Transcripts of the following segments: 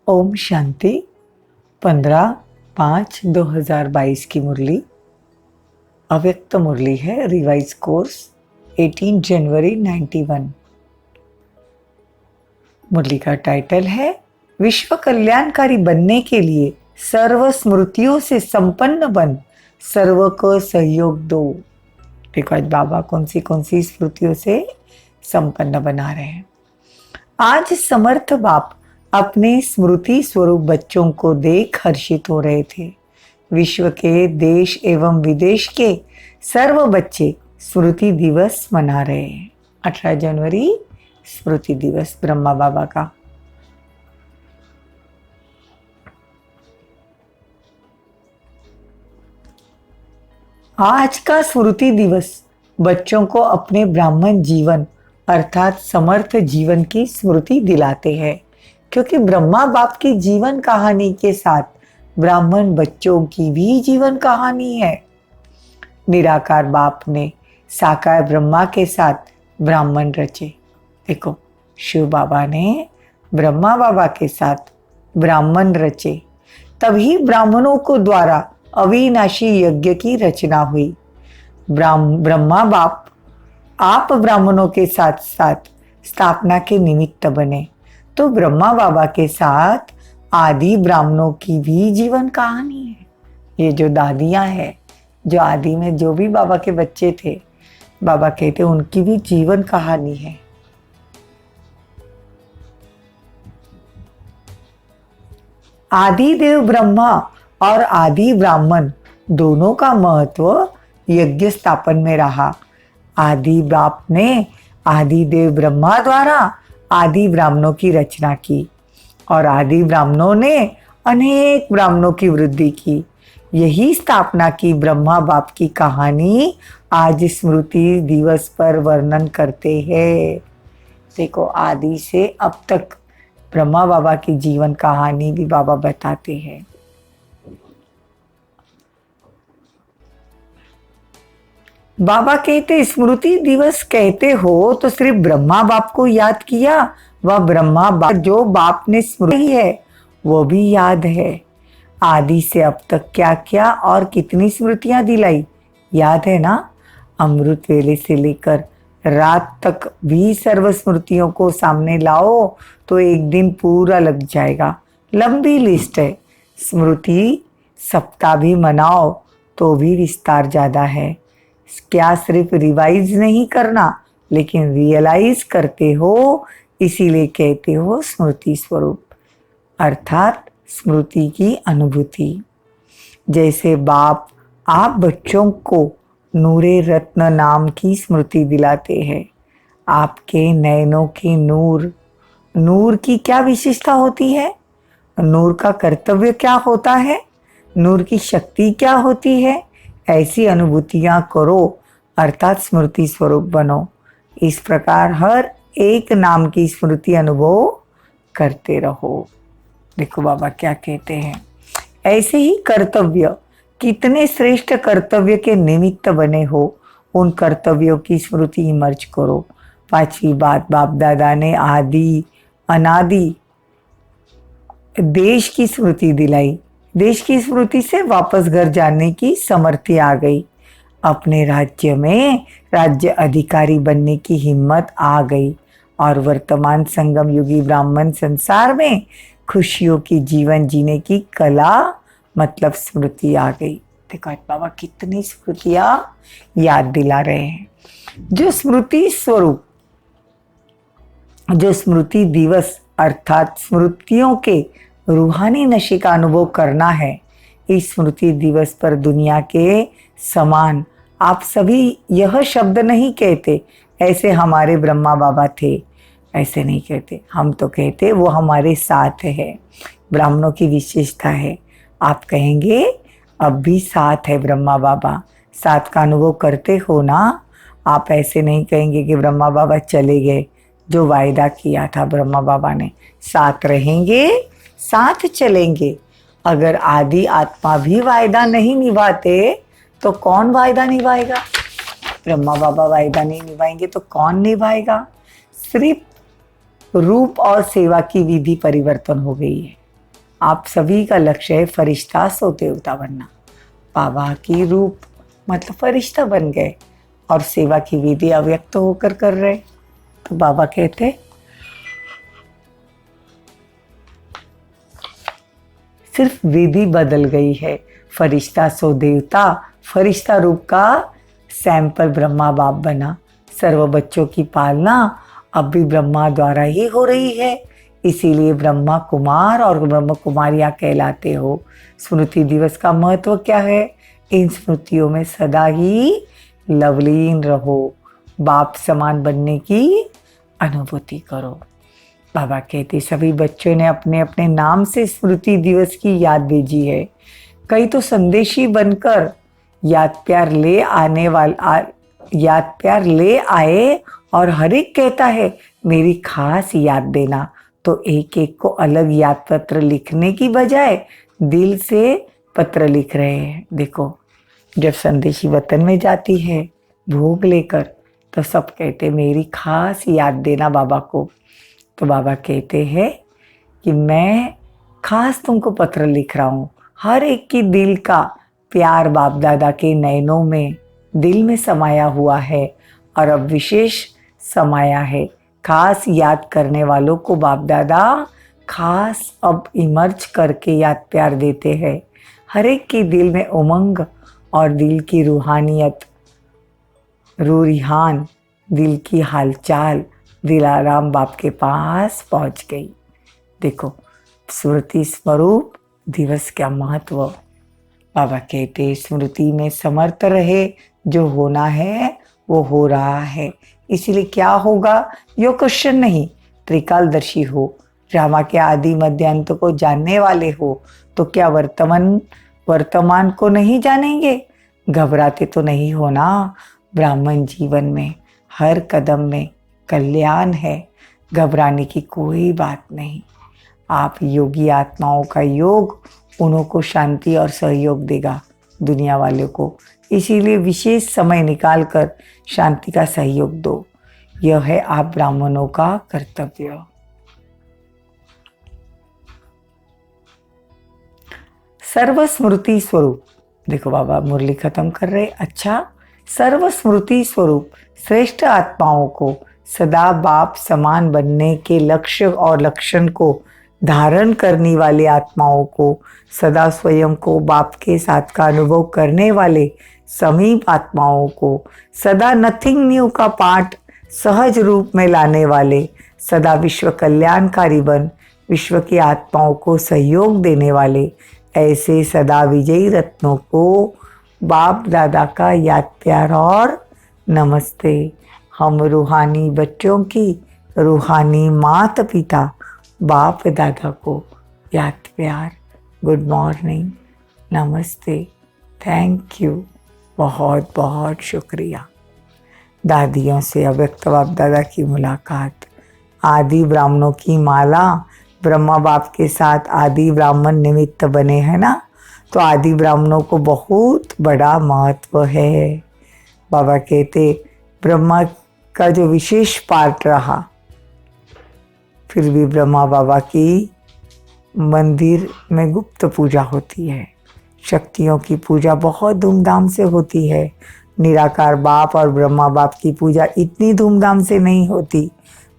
ओम शांति 15/5/2022 की मुरली अव्यक्त मुरली है। रिवाइज कोर्स 18 जनवरी 91। मुरली का टाइटल है विश्व कल्याणकारी बनने के लिए सर्व स्मृतियों से संपन्न बन, सर्व को सहयोग दो। देखो आज बाबा कौन सी स्मृतियों से संपन्न बना रहे हैं। आज समर्थ बाप अपने स्मृति स्वरूप बच्चों को देख हर्षित हो रहे थे। विश्व के देश एवं विदेश के सर्व बच्चे स्मृति दिवस मना रहे हैं। 18 जनवरी स्मृति दिवस ब्रह्मा बाबा का। आज का स्मृति दिवस बच्चों को अपने ब्राह्मण जीवन अर्थात समर्थ जीवन की स्मृति दिलाते हैं, क्योंकि ब्रह्मा बाप की जीवन कहानी के साथ ब्राह्मण बच्चों की भी जीवन कहानी है। निराकार बाप ने साकार ब्रह्मा के साथ ब्राह्मण रचे। देखो शिव बाबा ने ब्रह्मा बाबा के साथ ब्राह्मण रचे, तभी ब्राह्मणों को द्वारा अविनाशी यज्ञ की रचना हुई। ब्रह्मा बाप आप ब्राह्मणों के साथ साथ स्थापना के निमित्त बने, तो ब्रह्मा बाबा के साथ आदि ब्राह्मणों की भी जीवन कहानी है। ये जो दादियां हैं, जो आदि में जो भी बाबा के बच्चे थे, बाबा कहते उनकी भी जीवन कहानी है। आदि देव ब्रह्मा और आदि ब्राह्मण दोनों का महत्व यज्ञ स्थापन में रहा। आदि बाप ने आदि देव ब्रह्मा द्वारा आदि ब्राह्मणों की रचना की और आदि ब्राह्मणों ने अनेक ब्राह्मणों की वृद्धि की। यही स्थापना की ब्रह्मा बाप की कहानी आज स्मृति दिवस पर वर्णन करते हैं। देखो आदि से अब तक ब्रह्मा बाबा की जीवन कहानी भी बाबा बताते हैं। बाबा कहते स्मृति दिवस कहते हो तो सिर्फ ब्रह्मा बाप को याद किया, वह ब्रह्मा बाप जो बाप ने स्मृति है वो भी याद है। आदि से अब तक क्या क्या और कितनी स्मृतियां दिलाई याद है ना। अमृत वेले से लेकर रात तक भी सर्व स्मृतियों को सामने लाओ तो एक दिन पूरा लग जाएगा। लंबी लिस्ट है। स्मृति सप्ताह भी मनाओ तो भी विस्तार ज्यादा है। क्या सिर्फ रिवाइज नहीं करना, लेकिन रियलाइज करते हो, इसीलिए कहते हो स्मृति स्वरूप अर्थात स्मृति की अनुभूति। जैसे बाप आप बच्चों को नूरे रत्न नाम की स्मृति दिलाते हैं। आपके नयनों के नूर की क्या विशेषता होती है, नूर का कर्तव्य क्या होता है, नूर की शक्ति क्या होती है, ऐसी अनुभूतियां करो अर्थात स्मृति स्वरूप बनो। इस प्रकार हर एक नाम की स्मृति अनुभव करते रहो। देखो बाबा क्या कहते हैं, ऐसे ही कर्तव्य कितने श्रेष्ठ कर्तव्य के निमित्त बने हो, उन कर्तव्यों की स्मृति इमर्ज करो। पांचवी बात, बाप दादा ने आदि अनादि देश की स्मृति दिलाई। देश की स्मृति से वापस घर जाने की समर्थी आ गई। अपने राज्य में राज्य अधिकारी बनने की हिम्मत आ गई और वर्तमान संगम युगी ब्राह्मण संसार में खुशियों की जीवन जीने की कला मतलब स्मृति आ गई। देखो बाबा कितनी स्मृतियां याद दिला रहे हैं। जो स्मृति स्वरूप, जो स्मृति दिवस अर्थात स्मृतियों के रूहानी नशे का अनुभव करना है, इस स्मृति दिवस पर दुनिया के समान आप सभी यह शब्द नहीं कहते ऐसे हमारे ब्रह्मा बाबा थे, ऐसे नहीं कहते। हम तो कहते वो हमारे साथ है। ब्राह्मणों की विशेषता है। आप कहेंगे अब भी साथ है ब्रह्मा बाबा, साथ का अनुभव करते हो ना। आप ऐसे नहीं कहेंगे कि ब्रह्मा बाबा चले गए। जो वायदा किया था ब्रह्मा बाबा ने, साथ रहेंगे साथ चलेंगे। अगर आदि आत्मा भी वायदा नहीं निभाते तो कौन वायदा निभाएगा। ब्रह्मा बाबा वायदा नहीं निभाएंगे तो कौन निभाएगा। सिर्फ रूप और सेवा की विधि परिवर्तन हो गई है। आप सभी का लक्ष्य है फरिश्ता सो देवता बनना। बाबा की रूप मतलब फरिश्ता बन गए और सेवा की विधि अव्यक्त होकर कर रहे। तो बाबा कहते सिर्फ विधि बदल गई है। फरिश्ता सो देवता, फरिश्ता रूप का सैंपल ब्रह्मा बाप बना। सर्व बच्चों की पालना अब भी ब्रह्मा द्वारा ही हो रही है, इसीलिए ब्रह्मा कुमार और ब्रह्म कुमारियां कहलाते हो। स्मृति दिवस का महत्व क्या है? इन स्मृतियों में सदा ही लवलीन रहो, बाप समान बनने की अनुभूति करो। बाबा कहते सभी बच्चों ने अपने अपने नाम से स्मृति दिवस की याद भेजी है। कई तो संदेशी बनकर याद प्यार ले आए और हर एक कहता है मेरी खास याद देना। तो एक एक को अलग याद पत्र लिखने की बजाय दिल से पत्र लिख रहे हैं। देखो, जब संदेशी वतन में जाती है भोग लेकर तो सब कहते मेरी खास याद देना बाबा को। तो बाबा कहते हैं कि मैं खास तुमको पत्र लिख रहा हूँ। हर एक की दिल का प्यार बाप दादा के नयनों में दिल में समाया हुआ है और अब विशेष समाया है। खास याद करने वालों को बाप दादा खास अब इमर्ज करके याद प्यार देते हैं। हर एक के दिल में उमंग और दिल की रूहानियत, रूरिहान, दिल की हालचाल दिलाराम बाप के पास पहुंच गई। देखो, स्मृति स्वरूप दिवस का महत्व। बाबा कहते स्मृति में समर्थ रहे, जो होना है वो हो रहा है। इसीलिए क्या होगा यो क्वेश्चन नहीं, त्रिकालदर्शी हो, ड्रामा के आदि मध्य अंत को जानने वाले हो, तो क्या वर्तमान को नहीं जानेंगे? घबराते तो नहीं होना। ब्राह्मण जीवन में हर कदम में कल्याण है, घबराने की कोई बात नहीं। आप योगी आत्माओं का योग उन्हों को शांति और सहयोग देगा, दुनिया वालों को। इसीलिए विशेष समय निकालकर शांति का सहयोग दो, यह है आप ब्राह्मणों का कर्तव्य। सर्वस्मृति स्वरूप, देखो बाबा मुरली खत्म कर रहे। अच्छा, सर्वस्मृति स्वरूप श्रेष्ठ आत्माओं को सदा बाप समान बनने के लक्ष्य और लक्षण को धारण करने वाले आत्माओं को, सदा स्वयं को बाप के साथ का अनुभव करने वाले समीप आत्माओं को, सदा नथिंग न्यू का पाठ सहज रूप में लाने वाले, सदा विश्व कल्याणकारी बन विश्व की आत्माओं को सहयोग देने वाले, ऐसे सदा विजयी रत्नों को बाप दादा का याद प्यार और नमस्ते। हम रूहानी बच्चों की रूहानी माता पिता बाप दादा को याद प्यार, गुड मॉर्निंग, नमस्ते, थैंक यू, बहुत बहुत शुक्रिया। दादियों से अव्यक्त बाप दादा की मुलाकात, आदि ब्राह्मणों की माला, ब्रह्मा बाप के साथ आदि ब्राह्मण निमित्त बने हैं ना, तो आदि ब्राह्मणों को बहुत बड़ा महत्व है। बाबा कहते ब्रह्मा का जो विशेष पार्ट रहा, फिर भी ब्रह्मा बाबा की मंदिर में गुप्त पूजा होती है, शक्तियों की पूजा बहुत धूमधाम से होती है। निराकार बाप और ब्रह्मा बाप की पूजा इतनी धूमधाम से नहीं होती।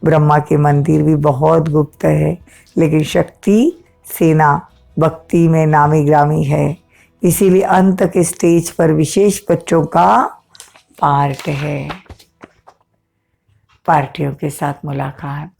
ब्रह्मा के मंदिर भी बहुत गुप्त है, लेकिन शक्ति सेना भक्ति में नामी ग्रामी है। इसीलिए अंत के स्टेज पर विशेष बच्चों का पार्ट है। पार्टियों के साथ मुलाकात,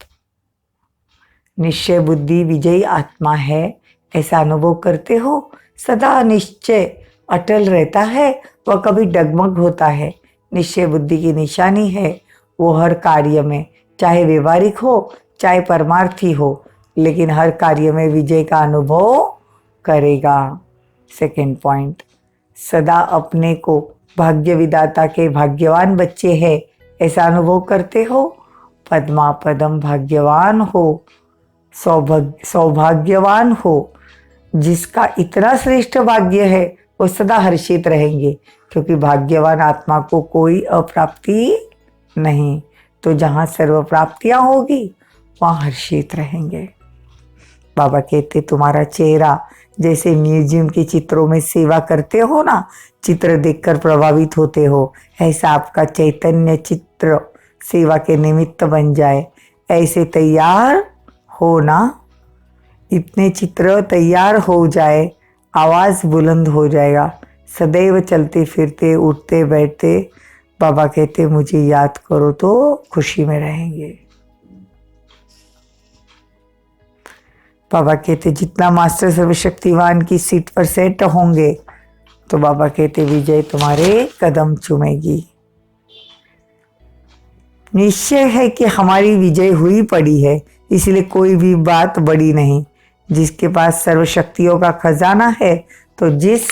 निश्चय बुद्धि विजयी आत्मा है, ऐसा अनुभव करते हो। सदा निश्चय अटल रहता है, वह कभी डगमग होता है। निश्चय बुद्धि की निशानी है, वो हर कार्य में, चाहे व्यवहारिक हो चाहे परमार्थी हो, लेकिन हर कार्य में विजय का अनुभव करेगा। सेकंड पॉइंट, सदा अपने को भाग्य विदाता के भाग्यवान बच्चे हैं ऐसा अनुभव करते हो। पद्मा पदम भाग्यवान हो, सौभाग्यवान हो। जिसका इतना श्रेष्ठ भाग्य है वो सदा हर्षित रहेंगे, क्योंकि भाग्यवान आत्मा को कोई अप्राप्ति नहीं। तो जहाँ सर्व प्राप्तियाँ होगी वहाँ हर्षित रहेंगे। बाबा कहते तुम्हारा चेहरा जैसे म्यूजियम के चित्रों में सेवा करते हो ना, चित्र देखकर प्रभावित होते हो, ऐसा आपका चैतन्य चित्र सेवा के निमित्त बन जाए। ऐसे तैयार हो ना, इतने चित्र तैयार हो जाए, आवाज़ बुलंद हो जाएगा। सदैव चलते फिरते उठते बैठते बाबा कहते मुझे याद करो तो खुशी में रहेंगे। बाबा कहते जितना मास्टर सर्वशक्तिवान की सीट पर सेट होंगे तो बाबा कहते विजय तुम्हारे कदम चूमेगी। निश्चय है कि हमारी विजय हुई पड़ी है, इसलिए कोई भी बात बड़ी नहीं। जिसके पास सर्वशक्तियों का खजाना है तो जिस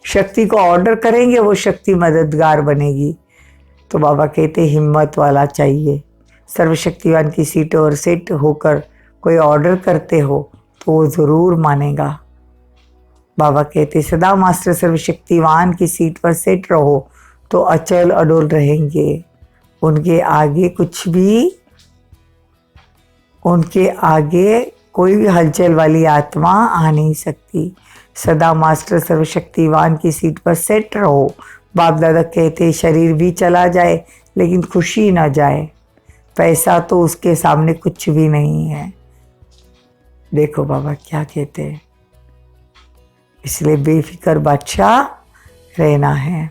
शक्ति को ऑर्डर करेंगे वो शक्ति मददगार बनेगी। तो बाबा कहते हिम्मत वाला चाहिए। सर्वशक्तिवान की सीट और सेट होकर कोई ऑर्डर करते हो तो वो ज़रूर मानेगा। बाबा कहते सदा मास्टर सर्वशक्तिवान की सीट पर सेट रहो तो अचल अडोल रहेंगे। उनके आगे कोई भी हलचल वाली आत्मा आ नहीं सकती। सदा मास्टर सर्वशक्तिवान की सीट पर सेट रहो। बाप दादा कहते शरीर भी चला जाए लेकिन खुशी ना जाए। पैसा तो उसके सामने कुछ भी नहीं है। देखो बाबा क्या कहते हैं, इसलिए बेफिक्र बादशाह रहना है।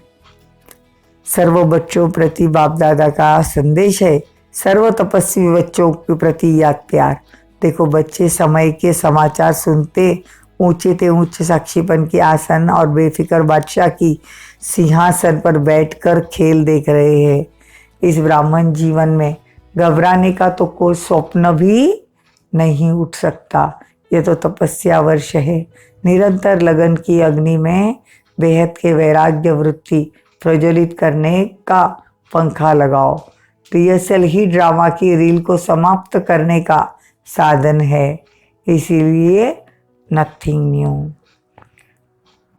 सर्व बच्चों प्रति बाप दादा का संदेश है, सर्व तपस्वी बच्चों के प्रति याद प्यार। देखो बच्चे समय के समाचार सुनते ऊंचे ते ऊंचे साक्षीपन की आसन और बेफिक्र बादशाह की सिंहासन पर बैठकर खेल देख रहे हैं। इस ब्राह्मण जीवन में घबराने का तो कोई स्वप्न भी नहीं उठ सकता। ये तो तपस्या वर्ष है। निरंतर लगन की अग्नि में बेहद के वैराग्य वृत्ति प्रज्वलित करने का पंखा लगाओ। रिहर्सल ही ड्रामा की रील को समाप्त करने का साधन है। इसीलिए नथिंग न्यू।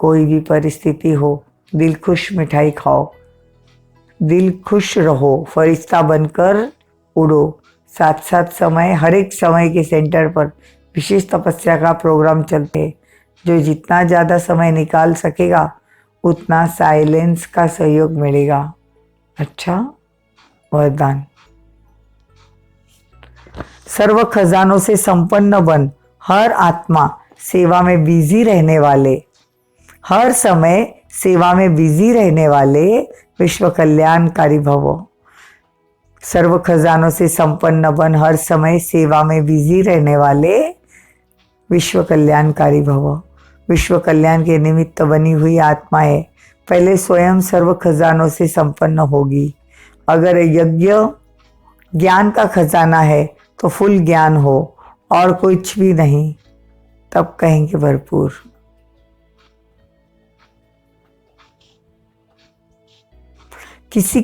कोई भी परिस्थिति हो दिल खुश मिठाई खाओ, दिल खुश रहो, फरिश्ता बनकर उड़ो। साथ साथ हर एक समय के सेंटर पर विशेष तपस्या का प्रोग्राम चलते हैं। जो जितना ज़्यादा समय निकाल सकेगा उतना साइलेंस का सहयोग मिलेगा। अच्छा वरदान। सर्व खजानों से संपन्न बन हर आत्मा सेवा में बिजी रहने वाले, हर समय सेवा में बिजी रहने वाले विश्व कल्याणकारी भवो। सर्व खजानों से संपन्न बन हर समय सेवा में बिजी रहने वाले विश्व कल्याणकारी भवो। विश्व कल्याण के निमित्त बनी हुई आत्माएं पहले स्वयं सर्व खजानों से संपन्न होगी। अगर यज्ञ ज्ञान का खजाना है तो फुल ज्ञान हो और कुछ भी नहीं, तब कहेंगे भरपूर। किसी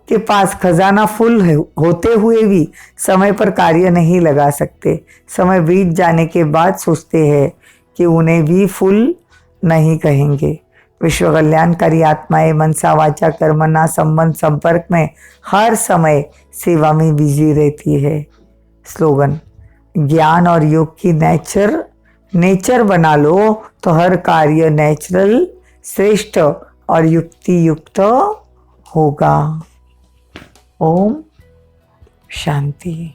के पास खजाना फुल होते हुए भी समय पर कार्य नहीं लगा सकते। समय बीत जाने के बाद सोचते हैं कि उन्हें भी फुल नहीं कहेंगे। विश्व कल्याणकारी आत्माएं मनसा वाचा कर्मणा संबंध संपर्क में हर समय सेवा में बिजी रहती है। स्लोगन, ज्ञान और योग की नेचर बना लो तो हर कार्य नेचुरल, श्रेष्ठ और युक्ति युक्त होगा। ओम शांति।